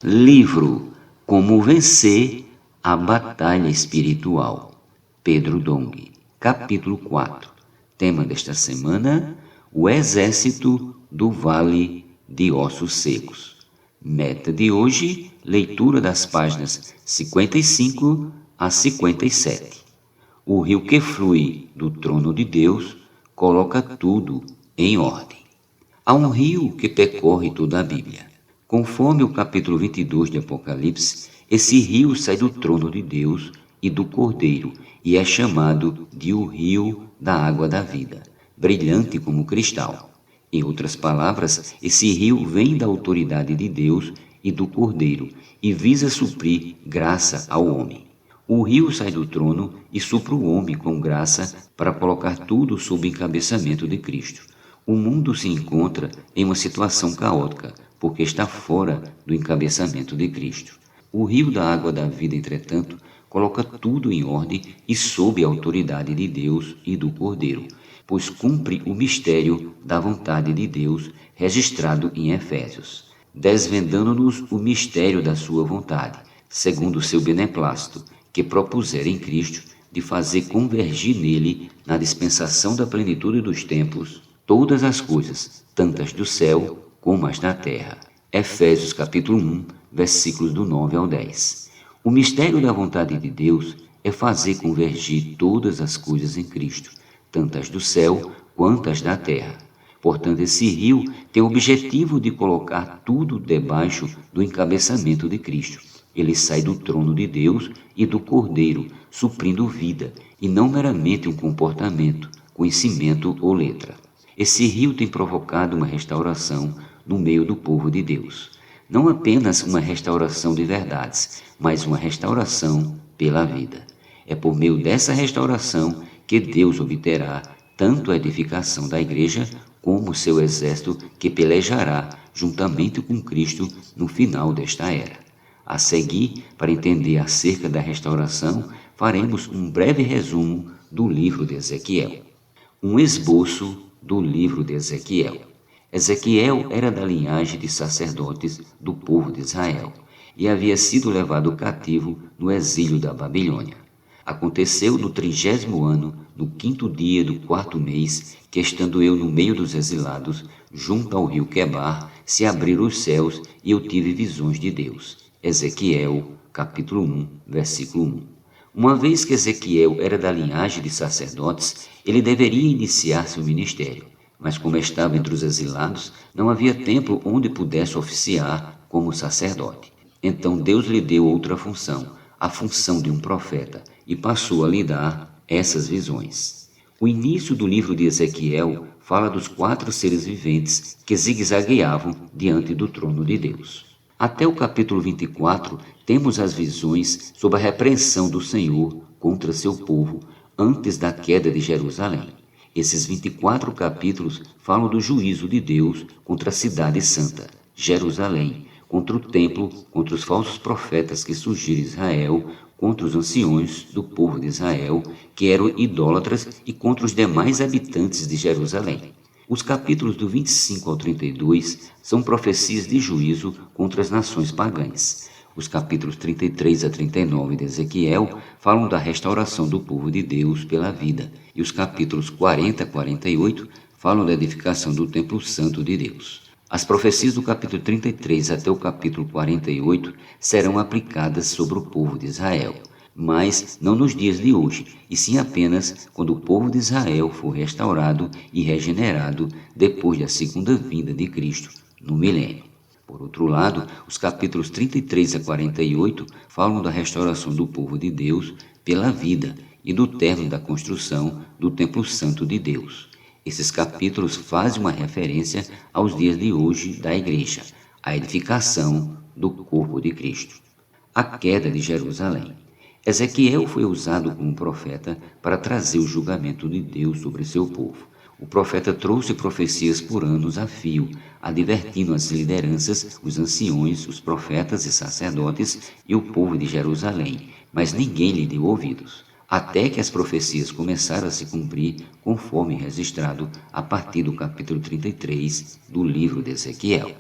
Livro Como Vencer a Batalha Espiritual, Pedro Dong, capítulo 4. Tema desta semana: o Exército do Vale de Ossos Secos. Meta de hoje: leitura das páginas 55 a 57. O rio que flui do trono de Deus coloca tudo em ordem. Há um rio que percorre toda a Bíblia. Conforme o capítulo 22 de Apocalipse, esse rio sai do trono de Deus e do Cordeiro e é chamado de o rio da água da vida, brilhante como cristal. Em outras palavras, esse rio vem da autoridade de Deus e do Cordeiro e visa suprir graça ao homem. O rio sai do trono e supra o homem com graça para colocar tudo sob o encabeçamento de Cristo. O mundo se encontra em uma situação caótica, porque está fora do encabeçamento de Cristo. O rio da água da vida, entretanto, coloca tudo em ordem e sob a autoridade de Deus e do Cordeiro, pois cumpre o mistério da vontade de Deus registrado em Efésios, desvendando-nos o mistério da sua vontade, segundo o seu beneplácito, que propusera em Cristo de fazer convergir nele, na dispensação da plenitude dos tempos, todas as coisas, tantas do céu como as da terra. Efésios capítulo 1, versículos do 9 ao 10. O mistério da vontade de Deus é fazer convergir todas as coisas em Cristo, tantas do céu quanto as da terra. Portanto, esse rio tem o objetivo de colocar tudo debaixo do encabeçamento de Cristo. Ele sai do trono de Deus e do Cordeiro, suprindo vida, e não meramente um comportamento, conhecimento ou letra. Esse rio tem provocado uma restauração no meio do povo de Deus. Não apenas uma restauração de verdades, mas uma restauração pela vida. É por meio dessa restauração que Deus obterá tanto a edificação da igreja como o seu exército que pelejará juntamente com Cristo no final desta era. A seguir, para entender acerca da restauração, faremos um breve resumo do livro de Ezequiel. Um esboço do livro de Ezequiel. Ezequiel era da linhagem de sacerdotes do povo de Israel e havia sido levado cativo no exílio da Babilônia. Aconteceu no 30º ano, no 5º dia do 4º mês, que estando eu no meio dos exilados, junto ao rio Quebar, se abriram os céus e eu tive visões de Deus. Ezequiel, capítulo 1, versículo 1. Uma vez que Ezequiel era da linhagem de sacerdotes, ele deveria iniciar seu ministério, mas como estava entre os exilados, não havia templo onde pudesse oficiar como sacerdote. Então Deus lhe deu outra função, a função de um profeta, e passou a lhe dar essas visões. O início do livro de Ezequiel fala dos 4 seres viventes que zigue-zagueavam diante do trono de Deus. Até o capítulo 24, temos as visões sobre a repreensão do Senhor contra seu povo antes da queda de Jerusalém. Esses 24 capítulos falam do juízo de Deus contra a cidade santa, Jerusalém, contra o templo, contra os falsos profetas que surgiram em Israel, contra os anciões do povo de Israel, que eram idólatras, e contra os demais habitantes de Jerusalém. Os capítulos do 25 ao 32 são profecias de juízo contra as nações pagãs. Os capítulos 33 a 39 de Ezequiel falam da restauração do povo de Deus pela vida, e os capítulos 40 a 48 falam da edificação do templo santo de Deus. As profecias do capítulo 33 até o capítulo 48 serão aplicadas sobre o povo de Israel, mas não nos dias de hoje, e sim apenas quando o povo de Israel for restaurado e regenerado depois da segunda vinda de Cristo, no milênio. Por outro lado, os capítulos 33 a 48 falam da restauração do povo de Deus pela vida e do término da construção do templo santo de Deus. Esses capítulos fazem uma referência aos dias de hoje da igreja, a edificação do corpo de Cristo. A queda de Jerusalém. Ezequiel foi usado como profeta para trazer o julgamento de Deus sobre seu povo. O profeta trouxe profecias por anos a fio, advertindo as lideranças, os anciões, os profetas e sacerdotes e o povo de Jerusalém, mas ninguém lhe deu ouvidos, até que as profecias começaram a se cumprir conforme registrado a partir do capítulo 33 do livro de Ezequiel.